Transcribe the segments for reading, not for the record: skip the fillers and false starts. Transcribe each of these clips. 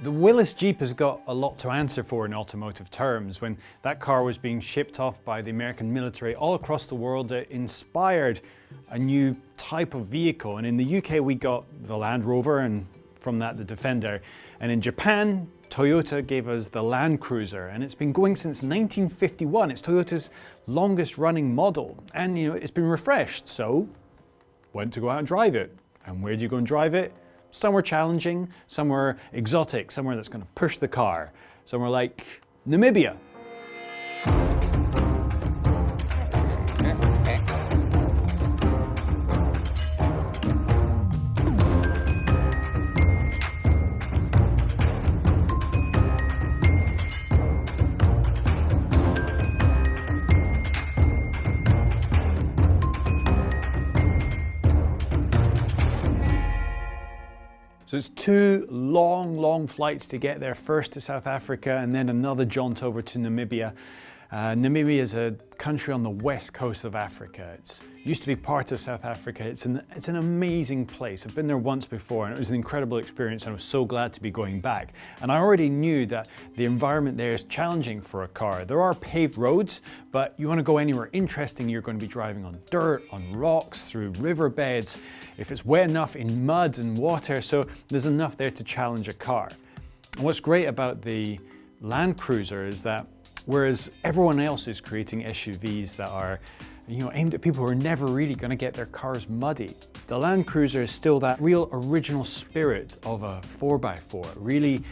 The Willys Jeep has got a lot to answer for in automotive terms. When that car was being shipped off by the American military all across the world, it inspired a new type of vehicle. And in the UK we got the Land Rover, and from that the Defender. And in Japan, Toyota gave us the Land Cruiser, and it's been going since 1951. It's Toyota's longest running model, and it's been refreshed, so went to go out and drive it. And where do you go and drive it? Somewhere challenging, somewhere exotic, somewhere that's going to push the car. Somewhere like Namibia. So it's two long flights to get there, first to South Africa and then another jaunt over to Namibia. Namibia is a country on the west coast of Africa. It used to be part of South Africa. It's an amazing place. I've been there once before and it was an incredible experience, and I was so glad to be going back. And I already knew that the environment there is challenging for a car. There are paved roads, but you want to go anywhere interesting, you're going to be driving on dirt, on rocks, through riverbeds, if it's wet enough, in mud and water, so there's enough there to challenge a car. And what's great about the Land Cruiser is that whereas everyone else is creating SUVs that are aimed at people who are never really going to get their cars muddy, the Land Cruiser is still that real original spirit of a 4x4. Really,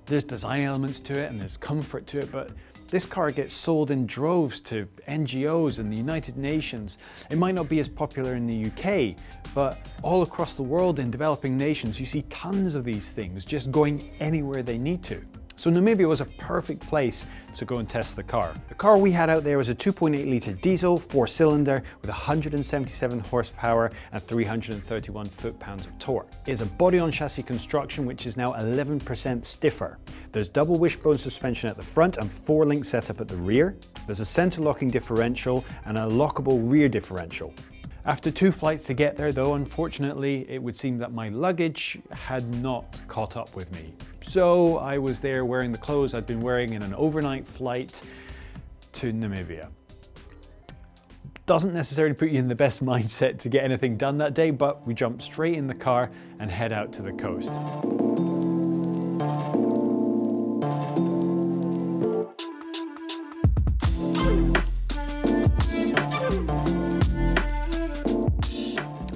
there's design elements to it and there's comfort to it, but this car gets sold in droves to NGOs and the United Nations. It might not be as popular in the UK, but all across the world in developing nations, you see tons of these things just going anywhere they need to. So Namibia was a perfect place to go and test the car. The car we had out there was a 2.8 litre diesel, 4-cylinder with 177 horsepower and 331 foot-pounds of torque. It's a body-on-chassis construction which is now 11% stiffer. There's double wishbone suspension at the front and 4-link setup at the rear. There's a center locking differential and a lockable rear differential. After 2 flights to get there though, unfortunately, it would seem that my luggage had not caught up with me. So I was there wearing the clothes I'd been wearing in an overnight flight to Namibia. Doesn't necessarily put you in the best mindset to get anything done that day, but we jumped straight in the car and head out to the coast.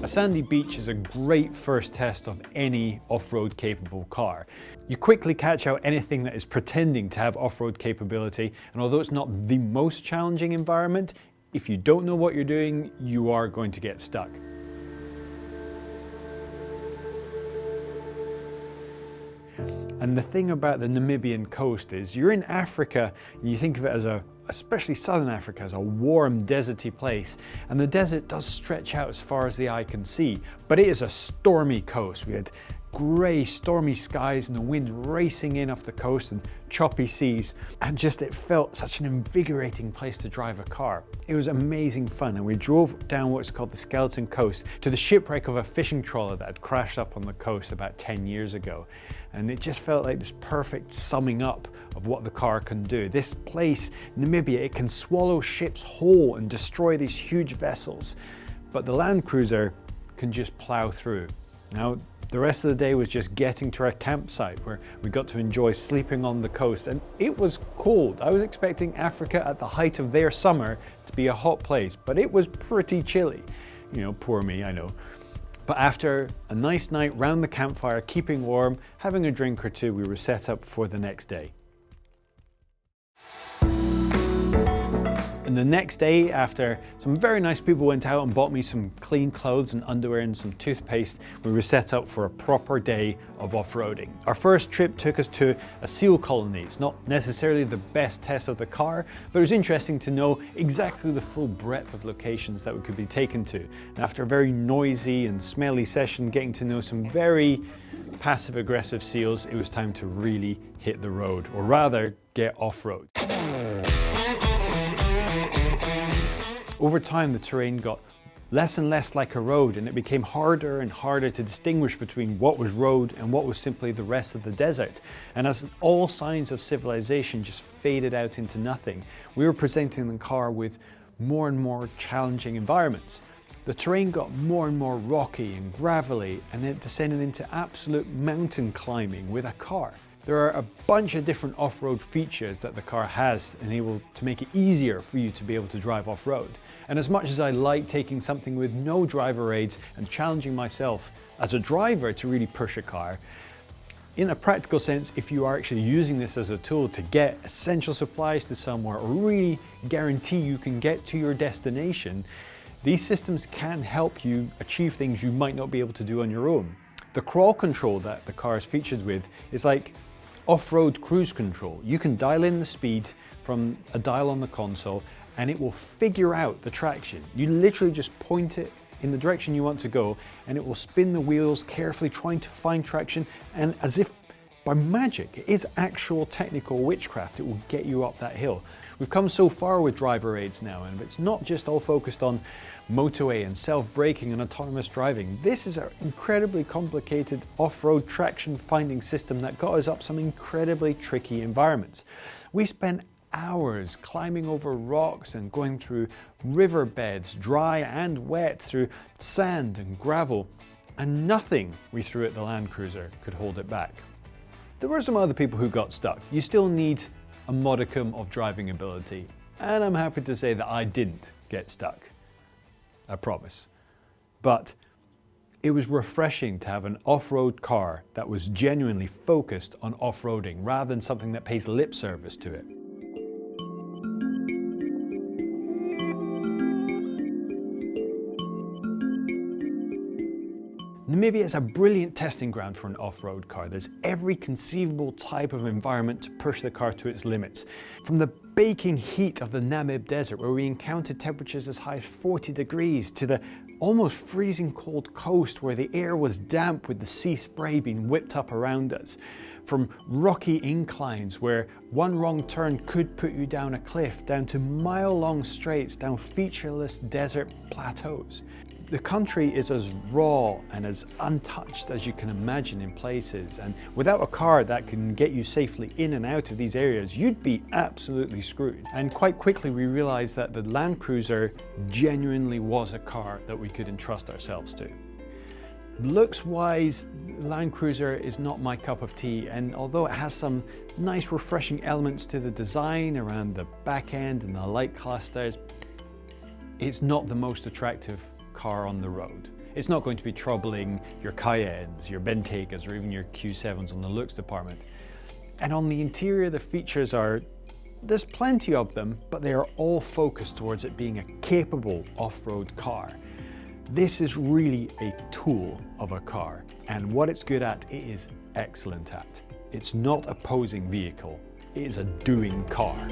A sandy beach is a great first test of any off-road capable car. You quickly catch out anything that is pretending to have off-road capability, and although it's not the most challenging environment, if you don't know what you're doing, you are going to get stuck. And the thing about the Namibian coast is you're in Africa and you think of it as especially southern Africa, as a warm, deserty place. And the desert does stretch out as far as the eye can see, but it is a stormy coast. We had grey, stormy skies and the wind racing in off the coast and choppy seas. And it felt such an invigorating place to drive a car. It was amazing fun, and we drove down what's called the Skeleton Coast to the shipwreck of a fishing trawler that had crashed up on the coast about 10 years ago. And it just felt like this perfect summing up of what the car can do. This place, Namibia, it can swallow ships whole and destroy these huge vessels, but the Land Cruiser can just plow through. Now, the rest of the day was just getting to our campsite where we got to enjoy sleeping on the coast, and it was cold. I was expecting Africa at the height of their summer to be a hot place, but it was pretty chilly. Poor me, I know. But after a nice night round the campfire, keeping warm, having a drink or two, we were set up for the next day. And the next day, after some very nice people went out and bought me some clean clothes and underwear and some toothpaste, we were set up for a proper day of off-roading. Our first trip took us to a seal colony. It's not necessarily the best test of the car, but it was interesting to know exactly the full breadth of locations that we could be taken to. And after a very noisy and smelly session, getting to know some very passive-aggressive seals, it was time to really hit the road, or rather, get off-road. Over time, the terrain got less and less like a road, and it became harder and harder to distinguish between what was road and what was simply the rest of the desert. And as all signs of civilization just faded out into nothing, we were presenting the car with more and more challenging environments. The terrain got more and more rocky and gravelly, and it descended into absolute mountain climbing with a car. There are a bunch of different off-road features that the car has enabled to make it easier for you to be able to drive off-road. And as much as I like taking something with no driver aids and challenging myself as a driver to really push a car, in a practical sense, if you are actually using this as a tool to get essential supplies to somewhere or really guarantee you can get to your destination, these systems can help you achieve things you might not be able to do on your own. The crawl control that the car is featured with is like off-road cruise control. You can dial in the speed from a dial on the console and it will figure out the traction. You literally just point it in the direction you want to go and it will spin the wheels carefully trying to find traction, and as if by magic, it is actual technical witchcraft, it will get you up that hill. We've come so far with driver aids now, and it's not just all focused on motorway and self-braking and autonomous driving. This is an incredibly complicated off-road traction finding system that got us up some incredibly tricky environments. We spent hours climbing over rocks and going through riverbeds, dry and wet, through sand and gravel, and nothing we threw at the Land Cruiser could hold it back. There were some other people who got stuck. You still need a modicum of driving ability, and I'm happy to say that I didn't get stuck. I promise. But it was refreshing to have an off-road car that was genuinely focused on off-roading rather than something that pays lip service to it. Namibia is a brilliant testing ground for an off-road car. There's every conceivable type of environment to push the car to its limits. From the baking heat of the Namib desert, where we encountered temperatures as high as 40 degrees, to the almost freezing cold coast where the air was damp with the sea spray being whipped up around us. From rocky inclines where one wrong turn could put you down a cliff, down to mile-long straights, down featureless desert plateaus. The country is as raw and as untouched as you can imagine in places, and without a car that can get you safely in and out of these areas, you'd be absolutely screwed. And quite quickly we realized that the Land Cruiser genuinely was a car that we could entrust ourselves to. Looks wise, Land Cruiser is not my cup of tea, and although it has some nice refreshing elements to the design around the back end and the light clusters, it's not the most attractive car on the road. It's not going to be troubling your Cayennes, your Bentegas, or even your Q7s on the looks department. And on the interior, the features there's plenty of them, but they are all focused towards it being a capable off-road car. This is really a tool of a car, and what it's good at, it is excellent at. It's not a posing vehicle, it is a doing car.